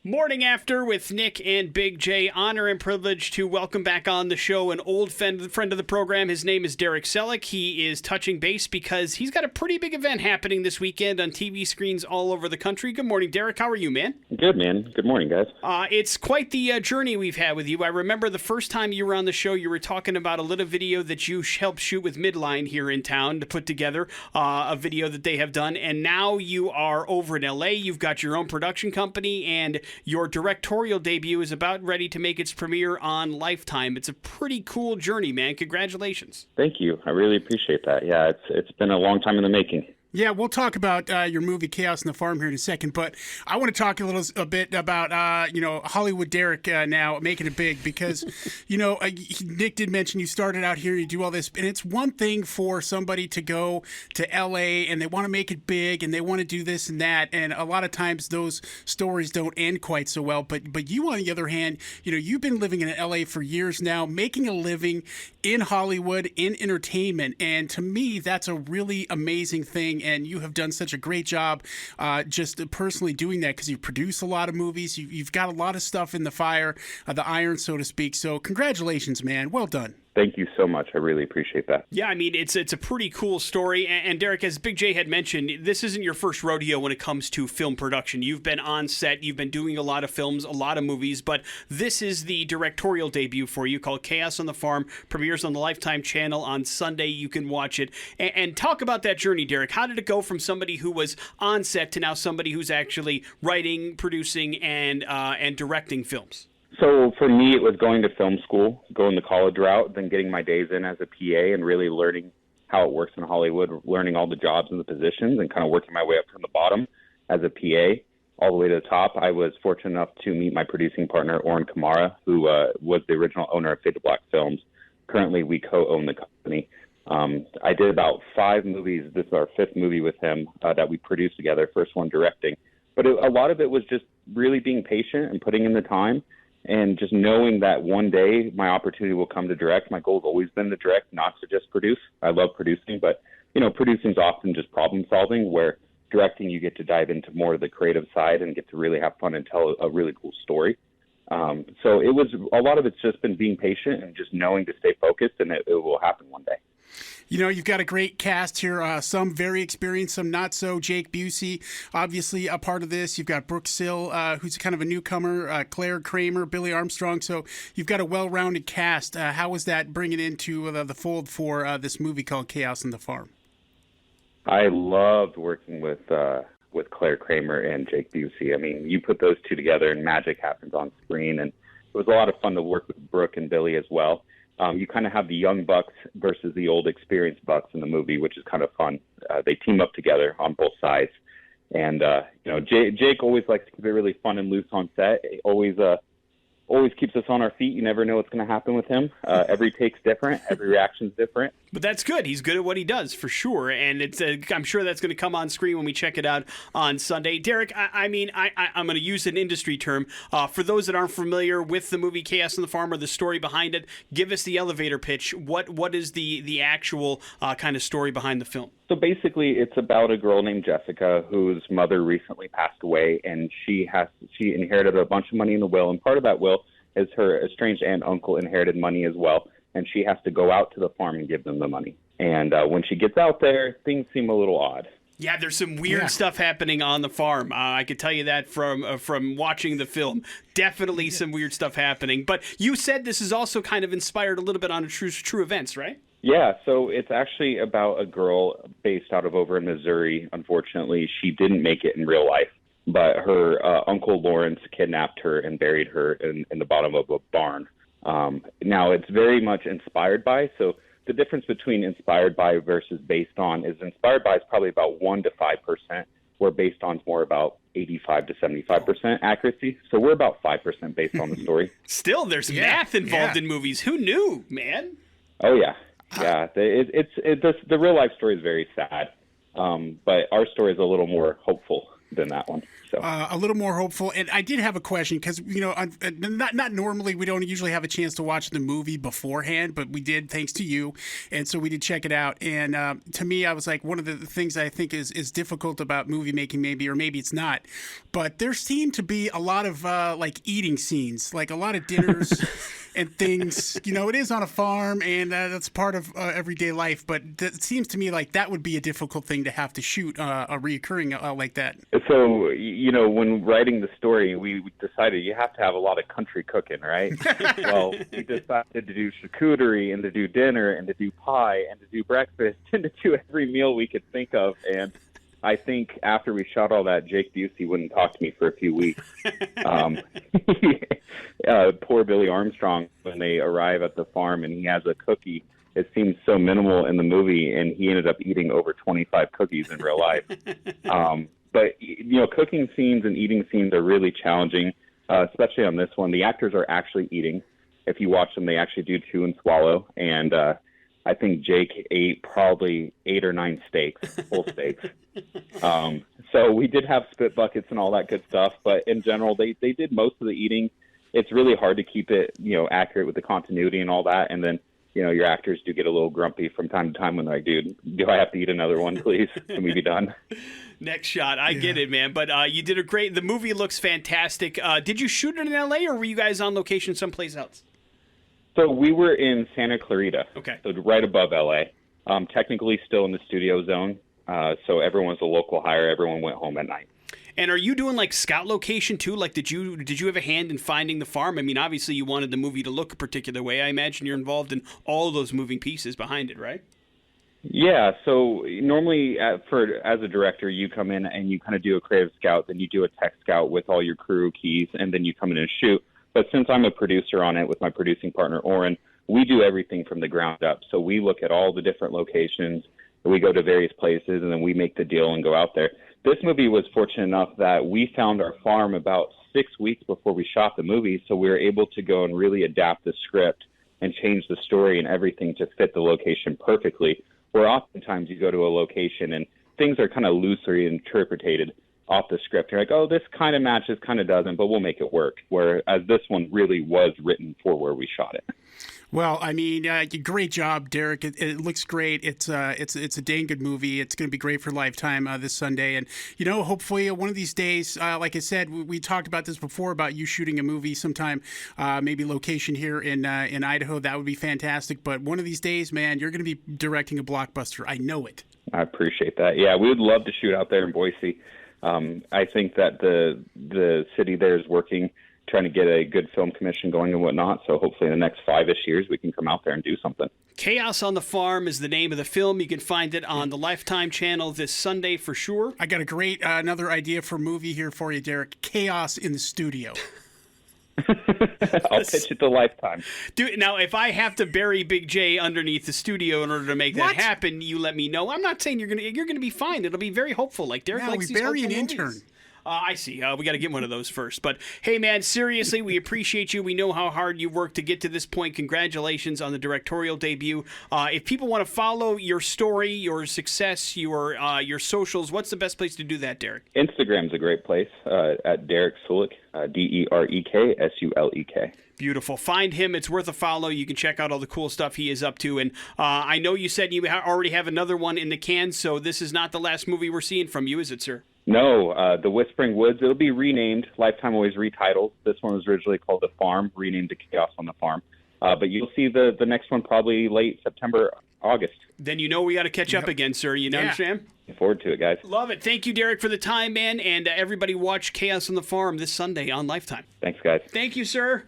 Morning After with Nick and Big J. Honor and privilege to welcome back on the show an old friend of the program. His name is Derek Sulek. He is touching base because he's got a pretty big event happening this weekend on TV screens all over the country. Good morning, Derek. How are you, man? Good, man. Good morning, guys. It's quite the journey we've had with you. I remember the first time you were on the show, you were talking about a little video that you helped shoot with Midline here in town to put together a video that they have done. And now you are over in L.A. You've got your own production company, and your directorial debut is about ready to make its premiere on Lifetime. It's a pretty cool journey, man. Congratulations. Thank you. I really appreciate that. Yeah, it's been a long time in the making. Yeah, we'll talk about your movie Chaos on the Farm here in a second, but I want to talk a bit about Hollywood Derek now making it big because Nick did mention you started out here, you do all this, and it's one thing for somebody to go to LA and they want to make it big and they want to do this and that, and a lot of times those stories don't end quite so well. But you, on the other hand, you've been living in LA for years now, making a living in Hollywood in entertainment, and to me that's a really amazing thing. And you have done such a great job just personally doing that because you produce a lot of movies. You've got a lot of stuff in the fire, the iron, so to speak. So congratulations, man. Well done. Thank you so much. I really appreciate that. Yeah, I mean, it's a pretty cool story. And Derek, as Big J had mentioned, this isn't your first rodeo when it comes to film production. You've been on set, you've been doing a lot of films, a lot of movies, but this is the directorial debut for you called Chaos on the Farm. Premieres on the Lifetime channel on Sunday. You can watch it. And talk about that journey, Derek. How did it go from somebody who was on set to now somebody who's actually writing, producing, and directing films? So for me, it was going to film school, going the college route, then getting my days in as a PA and really learning how it works in Hollywood, learning all the jobs and the positions and kind of working my way up from the bottom as a PA all the way to the top. I was fortunate enough to meet my producing partner, Oren Kamara, who was the original owner of Fade to Black Films. Currently, we co-own the company. I did about 5 movies. This is our 5th movie with him that we produced together, first one directing. But a lot of it was just really being patient and putting in the time. And just knowing that one day my opportunity will come to direct. My goal has always been to direct, not to just produce. I love producing, but, producing is often just problem solving, where directing you get to dive into more of the creative side and get to really have fun and tell a really cool story. So it was, a lot of it's just been being patient and just knowing to stay focused, and it will happen one day. You've got a great cast here, some very experienced, some not so. Jake Busey, obviously a part of this. You've got Brooke Sill, who's kind of a newcomer, Claire Kramer, Billy Armstrong. So you've got a well-rounded cast. How was that bringing into the fold for this movie called Chaos on the Farm? I loved working with Claire Kramer and Jake Busey. I mean, you put those two together and magic happens on screen. And it was a lot of fun to work with Brooke and Billy as well. You kind of have the young bucks versus the old experienced bucks in the movie, which is kind of fun. They team up together on both sides. And, Jake always likes to keep it really fun and loose on set. He always keeps us on our feet. You never know what's going to happen with him. Every take's different. Every reaction's different. But that's good. He's good at what he does, for sure. And I'm sure that's going to come on screen when we check it out on Sunday. Derek, I'm going to use an industry term. For those that aren't familiar with the movie Chaos on the Farm or the story behind it, give us the elevator pitch. What is the actual kind of story behind the film? So basically, it's about a girl named Jessica whose mother recently passed away, and she inherited a bunch of money in the will, and part of that will is her estranged aunt and uncle inherited money as well, and she has to go out to the farm and give them the money. And when she gets out there, things seem a little odd. Yeah, there's some weird stuff happening on the farm. I could tell you that from watching the film. Definitely some weird stuff happening. But you said this is also kind of inspired a little bit on true events, right? Yeah, so it's actually about a girl based out of over in Missouri. Unfortunately, she didn't make it in real life, but her Uncle Lawrence kidnapped her and buried her in the bottom of a barn. Now, it's very much inspired by, so the difference between inspired by versus based on is inspired by is probably about 1 to 5%, where based on is more about 85 to 75% accuracy. So we're about 5% based on the story. Still, there's math involved in movies. Who knew, man? Oh, yeah. Yeah, the real life story is very sad, but our story is a little more hopeful. than that one. So a little more hopeful. And I did have a question because, not normally, we don't usually have a chance to watch the movie beforehand, but we did thanks to you. And so we did check it out. And to me, I was like, one of the things I think is difficult about movie making, maybe it's not, but there seem to be a lot of like eating scenes, like a lot of dinners and things. It is on a farm, and that's part of everyday life. But it seems to me like that would be a difficult thing to have to shoot a reoccurring like that. So, when writing the story, we decided you have to have a lot of country cooking, right? Well, we decided to do charcuterie and to do dinner and to do pie and to do breakfast and to do every meal we could think of. And I think after we shot all that, Jake Busey wouldn't talk to me for a few weeks. Poor Billy Armstrong, when they arrive at the farm and he has a cookie, it seems so minimal in the movie, and he ended up eating over 25 cookies in real life. But, cooking scenes and eating scenes are really challenging, especially on this one. The actors are actually eating. If you watch them, they actually do chew and swallow. And I think Jake ate probably 8 or 9 steaks, full steaks. So we did have spit buckets and all that good stuff. But in general, they did most of the eating. It's really hard to keep it, accurate with the continuity and all that. And then, your actors do get a little grumpy from time to time when they're like, dude, do I have to eat another one, please? Can we be done? Next shot. I get it, man. But you did a great. The movie looks fantastic. Did you shoot it in L.A. or were you guys on location someplace else? So we were in Santa Clarita. Okay. So right above L.A. Technically still in the studio zone. So everyone's a local hire. Everyone went home at night. And are you doing like scout location too? Like, did you have a hand in finding the farm? I mean, obviously you wanted the movie to look a particular way. I imagine you're involved in all those moving pieces behind it, right? Yeah. So normally, as a director, you come in and you kind of do a creative scout, then you do a tech scout with all your crew keys, and then you come in and shoot. But since I'm a producer on it with my producing partner Oren, we do everything from the ground up. So we look at all the different locations. We go to various places, and then we make the deal and go out there. This movie was fortunate enough that we found our farm about 6 weeks before we shot the movie, so we were able to go and really adapt the script and change the story and everything to fit the location perfectly, where oftentimes you go to a location and things are kind of loosely interpreted off the script. You're like, oh, this kind of matches, kind of doesn't, but we'll make it work, whereas this one really was written for where we shot it. Well, I mean, great job, Derek. It looks great. It's a dang good movie. It's going to be great for Lifetime this Sunday. And, hopefully one of these days, like I said, we talked about this before about you shooting a movie sometime, maybe location here in Idaho. That would be fantastic. But one of these days, man, you're going to be directing a blockbuster. I know it. I appreciate that. Yeah, we would love to shoot out there in Boise. I think that the city there is working, trying to get a good film commission going and whatnot. So hopefully in the next 5-ish years, we can come out there and do something. Chaos on the Farm is the name of the film. You can find it on the Lifetime channel this Sunday for sure. I got a great another idea for a movie here for you, Derek. Chaos in the Studio. I'll pitch it to Lifetime. Dude, now, if I have to bury Big J underneath the studio in order to make that happen, you let me know. I'm not saying you're gonna be fine. It'll be very hopeful. Like Derek likes these hopeful movies. We bury an intern. I see. We got to get one of those first. But, hey, man, seriously, we appreciate you. We know how hard you've worked to get to this point. Congratulations on the directorial debut. If people want to follow your story, your success, your socials, what's the best place to do that, Derek? Instagram's a great place at Derek Sulek, DerekSulek. Beautiful. Find him. It's worth a follow. You can check out all the cool stuff he is up to. And I know you said you already have another one in the can, so this is not the last movie we're seeing from you, is it, sir? No, The Whispering Woods. It'll be renamed. Lifetime always retitles. This one was originally called The Farm, renamed to Chaos on the Farm. But you'll see the next one probably late September, August. Then we got to catch up again, sir. You understand? Looking forward to it, guys. Love it. Thank you, Derek, for the time, man. And everybody watch Chaos on the Farm this Sunday on Lifetime. Thanks, guys. Thank you, sir.